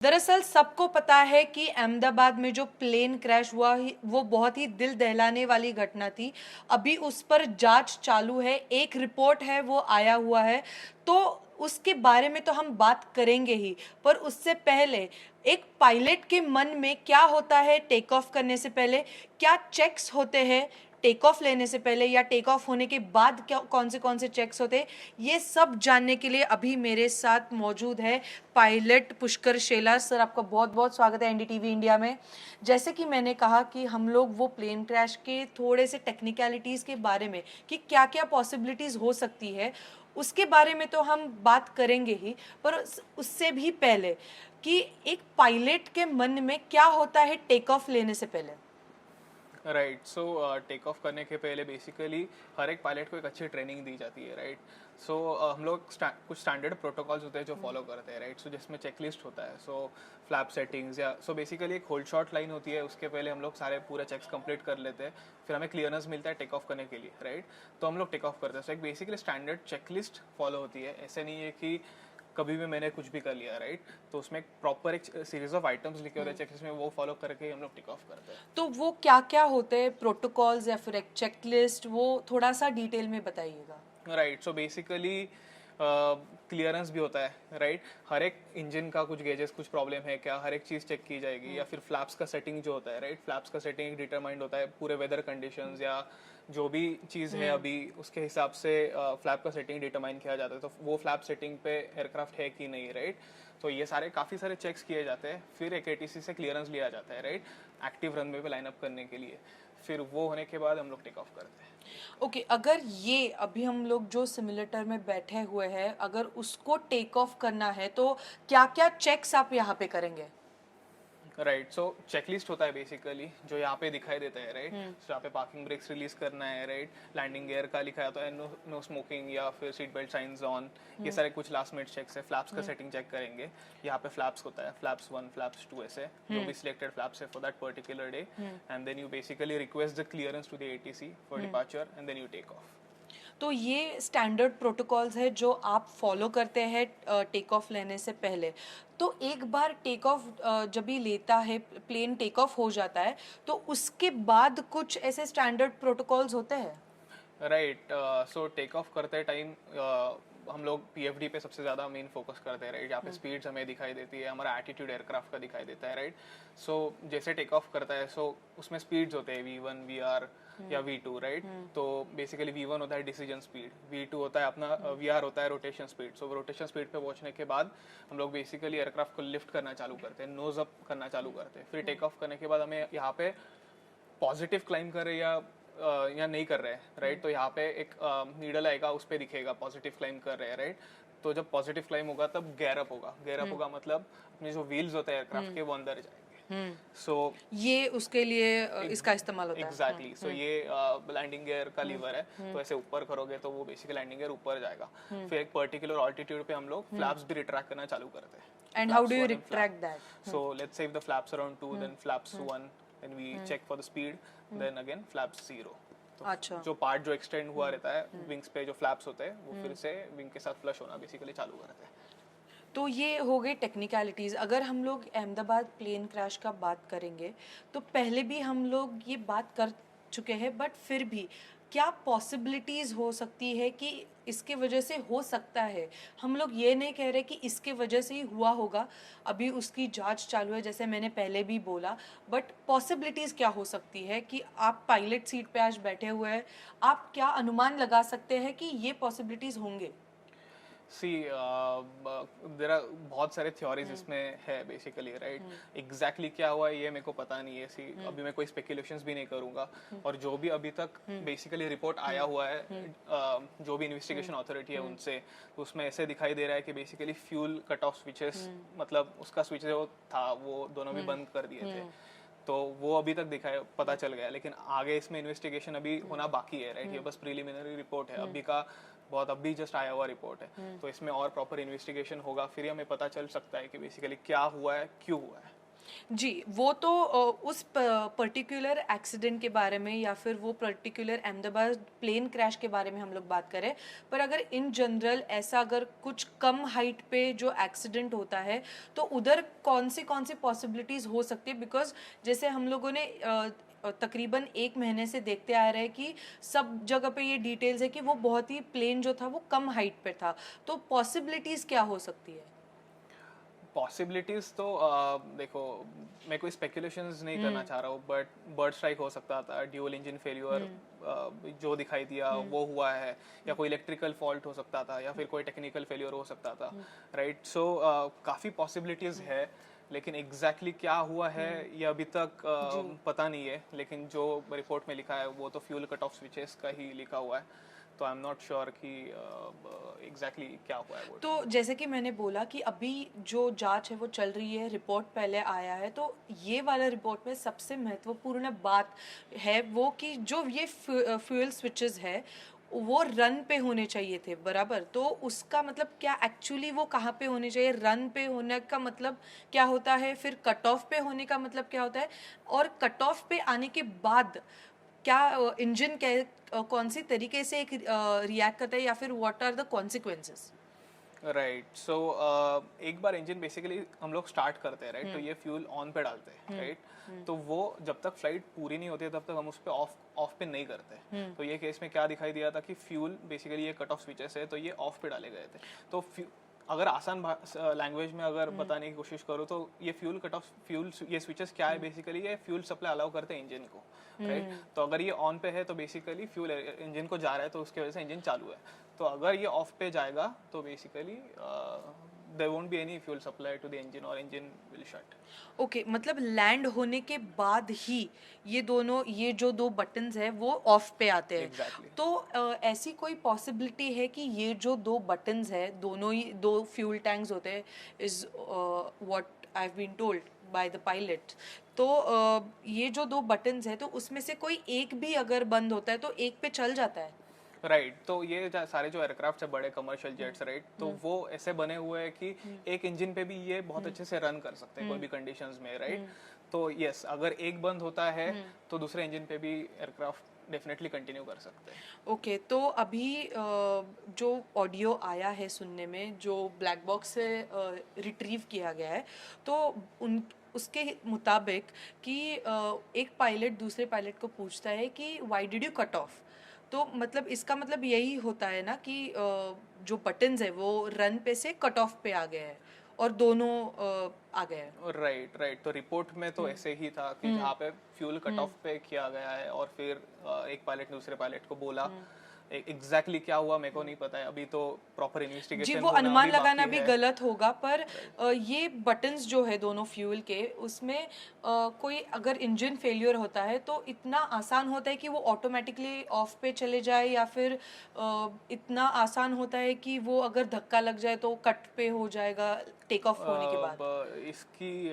दरअसल सबको पता है कि अहमदाबाद में जो प्लेन क्रैश हुआ वो बहुत ही दिल दहलाने वाली घटना थी। अभी उस पर जांच चालू है, एक रिपोर्ट है वो आया हुआ है, तो उसके बारे में तो हम बात करेंगे ही। पर उससे पहले एक पायलट के मन में क्या होता है टेक ऑफ करने से पहले, क्या चेक्स होते हैं टेक ऑफ लेने से पहले या टेक ऑफ होने के बाद, क्या कौन से चेक्स होते हैं, ये सब जानने के लिए अभी मेरे साथ मौजूद है पायलट पुष्कर शेलार सर। आपका बहुत बहुत स्वागत है एनडीटीवी इंडिया में। जैसे कि मैंने कहा कि हम लोग वो प्लेन क्रैश के थोड़े से टेक्निकलिटीज़ के बारे में कि क्या क्या पॉसिबिलिटीज़ हो सकती है उसके बारे में तो हम बात करेंगे ही, पर उससे भी पहले कि एक पायलट के मन में क्या होता है टेक ऑफ लेने से पहले। राइट। सो टेक ऑफ करने के पहले बेसिकली हर एक पायलट को एक अच्छी ट्रेनिंग दी जाती है। राइट। सो हम लोग कुछ स्टैंडर्ड प्रोटोकॉल्स होते हैं जो फॉलो करते हैं। राइट। सो जिसमें चेकलिस्ट होता है। सो फ्लैप सेटिंग्स या बेसिकली एक होल्ड शॉट लाइन होती है, उसके पहले हम लोग सारे पूरा चेक्स कंप्लीट कर लेते हैं, फिर हमें क्लियरेंस मिलता है टेक ऑफ करने के लिए। राइट। तो हम लोग टेक ऑफ करते हैं। सो एक बेसिकली स्टैंडर्ड चेकलिस्ट फॉलो होती है। ऐसे नहीं है कि कभी भी मैंने कुछ भी कर लिया। राइट। तो उसमें एक प्रॉपर एक सीरीज ऑफ आइटम्स लिखे होते हैं चेकलिस्ट में, वो फॉलो करके हम लोग टेक ऑफ करते हैं। तो वो क्या क्या होते हैं प्रोटोकॉल्स या फिर एक चेकलिस्ट, वो थोड़ा सा डिटेल में बताइएगा। राइट। सो बेसिकली क्लियरेंस भी होता है। राइट। हर एक इंजन का कुछ गेजेस कुछ प्रॉब्लम है क्या, हर एक चीज़ चेक की जाएगी। या फिर फ्लैप्स का सेटिंग जो होता है। राइट। फ्लैप्स का सेटिंग डिटरमाइंड होता है पूरे वेदर कंडीशंस या जो भी चीज़ है अभी उसके हिसाब से फ्लैप का सेटिंग डिटरमाइन किया जाता है। तो वो फ्लैप सेटिंग पे एयरक्राफ्ट है कि नहीं। राइट। तो ये सारे काफ़ी सारे चेक्स किए जाते हैं, फिर एक एटीसी से क्लियरेंस लिया जाता है। राइट। एक्टिव रनवे पे लाइनअप करने के लिए, फिर वो होने के बाद हम लोग टेक ऑफ करते हैं। ओके, अगर ये अभी हम लोग जो सिमुलेटर में बैठे हुए हैं अगर उसको टेक ऑफ करना है तो क्या क्या चेक्स आप यहाँ पे करेंगे। राइट। सो चेकलिस्ट होता है बेसिकली जो यहाँ पे दिखाई देता है। राइट। सो यहाँ पे पार्किंग ब्रेक्स रिलीज करना है। राइट। लैंडिंग गियर का लिखा है तो नो स्मोकिंग या फिर सीट बेल्ट साइंस ऑन, ये सारे कुछ लास्ट मिनट चेक्स है। फ्लैप्स का सेटिंग चेक करेंगे। यहाँ पे फ्लैप्स होता है, फ्लैप्स 1 फ्लैप्स 2 ऐसे जो भी सिलेक्टेड फ्लैप्स है for that particular day, and then you basically request the clearance to the ATC for departure and then you take off. तो ये स्टैंडर्ड प्रोटोकॉल्स है जो आप फॉलो करते हैं टेक ऑफ लेने से पहले। तो एक बार टेक ऑफ जब भी लेता है प्लेन टेक ऑफ हो जाता है तो उसके बाद कुछ ऐसे स्टैंडर्ड प्रोटोकॉल्स होते हैं। राइट। सो टेक ऑफ करते टाइम हम लोग पीएफडी पे सबसे ज़्यादा मेन फोकस करते हैं। राइट। यहाँ पे स्पीड्स हमें दिखाई देती है, हमारा एटीट्यूड एयरक्राफ्ट का दिखाई देता है। राइट। सो जैसे टेक ऑफ करता है सो उसमें स्पीड्स होते हैं V1 VR या V2। राइट। तो बेसिकली V1 होता है डिसीजन स्पीड, V2 होता है अपना VR होता है रोटेशन स्पीड। सो रोटेशन स्पीड पे पहुंचने के बाद हम लोग बेसिकली एयरक्राफ्ट को लिफ्ट करना चालू करते हैं, नोज अप करना चालू करते हैं। फिर टेक ऑफ करने के बाद हमें यहाँ पे पॉजिटिव क्लाइम कर रहे या नहीं कर रहे हैं। राइट। तो यहाँ पे एक नीडल आएगा, उस पर दिखेगा पॉजिटिव क्लाइम कर रहे हैं। राइट। तो जब पॉजिटिव क्लाइम होगा तब गेयर अप होगा। गेयर अप होगा मतलब अपने जो व्हील्स होते हैं एयरक्राफ्ट के वो अंदर जाएंगे। सो ये उसके लिए इसका इस्तेमाल होता है। एग्जैक्टली। सो ये लैंडिंग गियर का लीवर है, तो ऐसे ऊपर करोगे तो वो बेसिकली लैंडिंग गियर ऊपर जाएगा। फिर एक पर्टिकुलर ऑल्टीट्यूड पे हम लोग फ्लैप्स भी रिट्रैक्ट करना चालू करते हैं। And how do you retract that. So let's say if the flaps around 2, then flaps 1, then we check for the speed, then again flaps 0. तो अच्छा। जो पार्ट जो एक्सटेंड हुआ रहता है विंग्स पे जो फ्लैप्स होते हैं वो फिर से विंग के साथ फ्लश होना बेसिकली चालू करते हैं। तो ये हो गई टेक्निकलिटीज़। अगर हम लोग अहमदाबाद प्लेन क्रैश का बात करेंगे तो पहले भी हम लोग ये बात कर चुके हैं, बट फिर भी क्या पॉसिबिलिटीज़ हो सकती है कि इसके वजह से हो सकता है। हम लोग ये नहीं कह रहे कि इसके वजह से ही हुआ होगा, अभी उसकी जांच चालू है जैसे मैंने पहले भी बोला, बट पॉसिबिलिटीज़ क्या हो सकती है कि आप पायलट सीट पे आज बैठे हुए हैं, आप क्या अनुमान लगा सकते हैं कि ये पॉसिबिलिटीज़ होंगे। सी देयर आर बहुत सारे थ्योरीज इसमें है बेसिकली। राइट। एग्जैक्टली क्या हुआ है ये मेरे को पता नहीं है। सी अभी मैं कोई स्पेकुलेशंस भी नहीं करूंगा। और जो भी अभी तक बेसिकली रिपोर्ट आया हुआ है जो भी इन्वेस्टिगेशन अथॉरिटी है उनसे, तो उसमें ऐसे दिखाई दे रहा है कि basically fuel cut off switches मतलब उसका स्विच जो था वो दोनों भी बंद कर दिए थे। तो वो अभी तक दिखाया पता चल गया, लेकिन आगे इसमें इन्वेस्टिगेशन अभी होना बाकी है। राइट। ये बस प्रीलिमिनरी रिपोर्ट है, अभी का बहुत अभी जस्ट आया हुआ रिपोर्ट है। तो इसमें और प्रॉपर इन्वेस्टिगेशन होगा, फिर हमें पता चल सकता है कि बेसिकली क्या हुआ है, क्यों हुआ है। जी, वो तो उस पर्टिकुलर एक्सीडेंट के बारे में या फिर वो पर्टिकुलर अहमदाबाद प्लेन क्रैश के बारे में हम लोग बात करें, पर अगर इन जनरल ऐसा अगर कुछ कम हाइट पे जो एक्सीडेंट होता है तो उधर कौन सी पॉसिबिलिटीज़ हो सकती है, बिकॉज जैसे हम लोगों ने तकरीबन 1 महीने से देखते आ रहे हैं कि सब जगह पे ये डिटेल्स है कि वो बहुत ही प्लेन जो था वो कम हाइट पे था, तो पॉसिबिलिटीज़ क्या हो सकती है? पॉसिबिलिटीज तो देखो, मैं कोई स्पेकुलेशंस नहीं करना चाह रहा हूँ, बट बर्ड स्ट्राइक हो सकता था, ड्यूल इंजन फेल्यूर जो दिखाई दिया वो हुआ है, या कोई इलेक्ट्रिकल फॉल्ट हो सकता था, या फिर कोई टेक्निकल फेल्यूर हो सकता था, राइट। सो काफ़ी पॉसिबिलिटीज है, लेकिन एग्जैक्टली क्या हुआ है ये अभी तक पता नहीं है। लेकिन जो रिपोर्ट में लिखा है वो तो फ्यूल कट ऑफ स्विचेस का ही लिखा हुआ है, तो आई एम नॉट श्योर कि एग्जैक्टली क्या हुआ है वो। तो जैसे कि मैंने बोला कि अभी जो जांच है वो चल रही है, रिपोर्ट पहले आया है, तो ये वाला रिपोर्ट में सबसे महत्वपूर्ण बात है वो कि जो ये फ्यूल स्विचेस है वो रन पे होने चाहिए थे, बराबर। तो उसका मतलब क्या एक्चुअली वो कहाँ पे होने चाहिए? रन पे होने का मतलब क्या होता है, फिर कट ऑफ पे होने का मतलब क्या होता है, और कट ऑफ पे आने के बाद क्या इंजन कौन सी तरीके से एक रिएक्ट करता है, या फिर what are the consequences? Right. So एक बार इंजन बेसिकली हम लोग स्टार्ट करते हैं, राइट, तो ये फ्यूल ऑन पे डालते हैं, राइट। तो वो जब तक फ्लाइट पूरी नहीं होती है तब तक हम उस पे ऑफ पे नहीं करते। तो ये केस में क्या दिखाई दिया था कि फ्यूल बेसिकली ये कट ऑफ स्विचेस है, तो ये ऑफ पे डाले गए थे। तो अगर आसान लैंग्वेज में अगर बताने की कोशिश करूँ तो ये फ्यूल कट ऑफ फ्यूल ये स्विचेस क्या है, बेसिकली ये फ्यूल सप्लाई अलाउ करते हैं इंजन को, राइट। तो अगर ये ऑन पे है तो बेसिकली फ्यूल इंजन को जा रहा है, तो उसकी वजह से इंजन चालू है। तो अगर ये ऑफ पे जाएगा तो basically there won't be any fuel supply to the engine or engine will shut. Okay, मतलब लैंड होने के बाद ही ये जो दो बटन्स है वो ऑफ पे आते हैं। Exactly. तो ऐसी कोई पॉसिबिलिटी है कि ये जो दो बटन्स है, दोनों ही दो फ्यूल टैंक्स होते हैं, is what I have been told by the pilot. तो ये जो दो बटन्स है तो उसमें से कोई एक भी अगर बंद होता है तो एक पे चल जाता है। राइट तो ये सारे जो एयरक्राफ्ट है बड़े कमर्शियल जेट्स, राइट, तो वो ऐसे बने हुए हैं कि एक इंजन पे भी ये बहुत अच्छे से रन कर सकते हैं कोई भी कंडीशंस में, राइट। तो यस, अगर एक बंद होता है तो दूसरे इंजन पे भी एयरक्राफ्ट डेफिनेटली कंटिन्यू कर सकते हैं। ओके, तो अभी जो ऑडियो आया है सुनने में, जो ब्लैक बॉक्स से रिट्रीव किया गया है, तो उन उसके मुताबिक कि एक पायलट दूसरे पायलट को पूछता है कि why did you cut off. तो मतलब इसका मतलब यही होता है ना कि जो बटन्स है वो रन पे से कट ऑफ पे आ गए हैं और दोनों आ गए हैं। राइट राइट, तो रिपोर्ट में तो ऐसे ही था कि जहाँ पे फ्यूल कट ऑफ पे किया गया है और फिर एक पायलट ने दूसरे पायलट को बोला। एग्जैक्टली क्या हुआ मेरे को नहीं पता है, अभी तो प्रॉपर जी, इन्वेस्टिगेशन वो होना अनुमान अभी लगाना बाकी भी है। गलत होगा, पर ये बटन्स जो है दोनों फ्यूल के, उसमें कोई अगर इंजन फेलियर होता है तो इतना आसान होता है कि वो ऑटोमेटिकली ऑफ पे चले जाए, या फिर इतना आसान होता है कि वो अगर धक्का लग जाए तो कट पे हो जाएगा टेक ऑफ होने के बाद। इसकी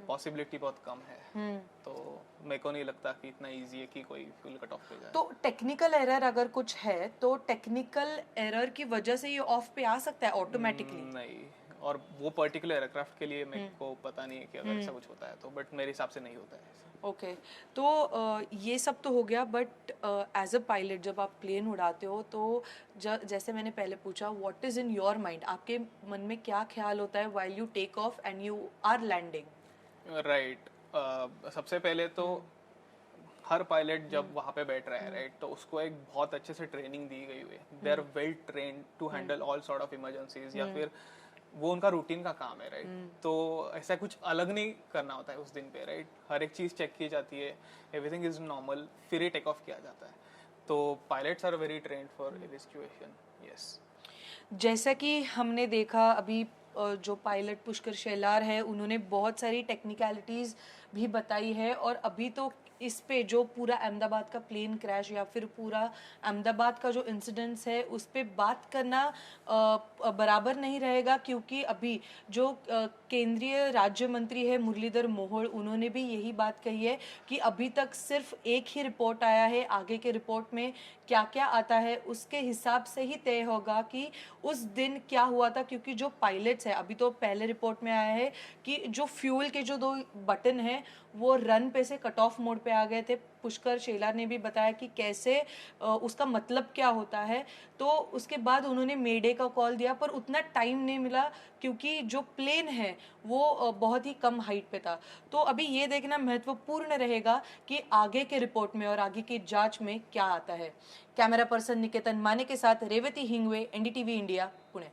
पॉसिबिलिटी बहुत कम है, तो मेरे को नहीं लगता कि इतना इजी है कि कोई फ्यूल कट ऑफ पे जाए। तो टेक्निकल एरर अगर कुछ है तो टेक्निकल एरर की वजह से ये ऑफ पे आ सकता है ऑटोमेटिकली? नहीं, और वो पर्टिकुलर एयरक्राफ्ट के लिए मेरे को पता नहीं है कि अगर ऐसा कुछ होता है तो, बट मेरे हिसाब से नहीं होता है ऐसा। ओके, तो ये सब तो हो गया, बट एज अ पायलट जब आप प्लेन उड़ाते हो तो जैसे मैंने पहले पूछा, what is in your mind, आपके मन में क्या ख्याल होता है while you take off and you are landing? Right, सबसे पहले तो हर पायलट जब वहाँ पे बैठ रहा है, राइट, तो उसको एक बहुत अच्छे से ट्रेनिंग दी गई हुई है। They are well trained to handle all sort of emergencies, या फिर वो उनका रूटीन का काम है, राइट। तो ऐसा कुछ अलग नहीं करना होता है उस दिन पे, राइट। हर एक चीज़ चेक की जाती है, एवरीथिंग इज नॉर्मल, फिर ही टेक ऑफ किया जाता है। तो pilots are very trained for every situation, yes. जैसा कि हमने देखा अभी जो पायलट पुष्कर शेलार है, उन्होंने बहुत सारी टेक्निकलिटीज़ भी बताई है। और अभी तो इस पे जो पूरा अहमदाबाद का प्लेन क्रैश या फिर पूरा अहमदाबाद का जो इंसिडेंट्स है उस पे बात करना बराबर नहीं रहेगा, क्योंकि अभी जो केंद्रीय राज्य मंत्री है मुरलीधर मोहोळ, उन्होंने भी यही बात कही है कि अभी तक सिर्फ एक ही रिपोर्ट आया है, आगे के रिपोर्ट में क्या क्या आता है उसके हिसाब से ही तय होगा कि उस दिन क्या हुआ था। क्योंकि जो पायलट्स है, अभी तो पहले रिपोर्ट में आया है कि जो फ्यूल के जो 2 बटन हैं वो रन पे से कट ऑफ मोड पे आ गए थे। पुष्कर शेलार ने भी बताया कि कैसे उसका मतलब क्या होता है। तो उसके बाद उन्होंने मेडे का कॉल दिया, पर उतना टाइम नहीं मिला क्योंकि जो प्लेन है वो बहुत ही कम हाइट पे था। तो अभी ये देखना महत्वपूर्ण रहेगा कि आगे के रिपोर्ट में और आगे की जांच में क्या आता है। कैमरा पर्सन निकेतन माने के साथ रेवती हिंगवे, एनडीटीवी इंडिया, पुणे।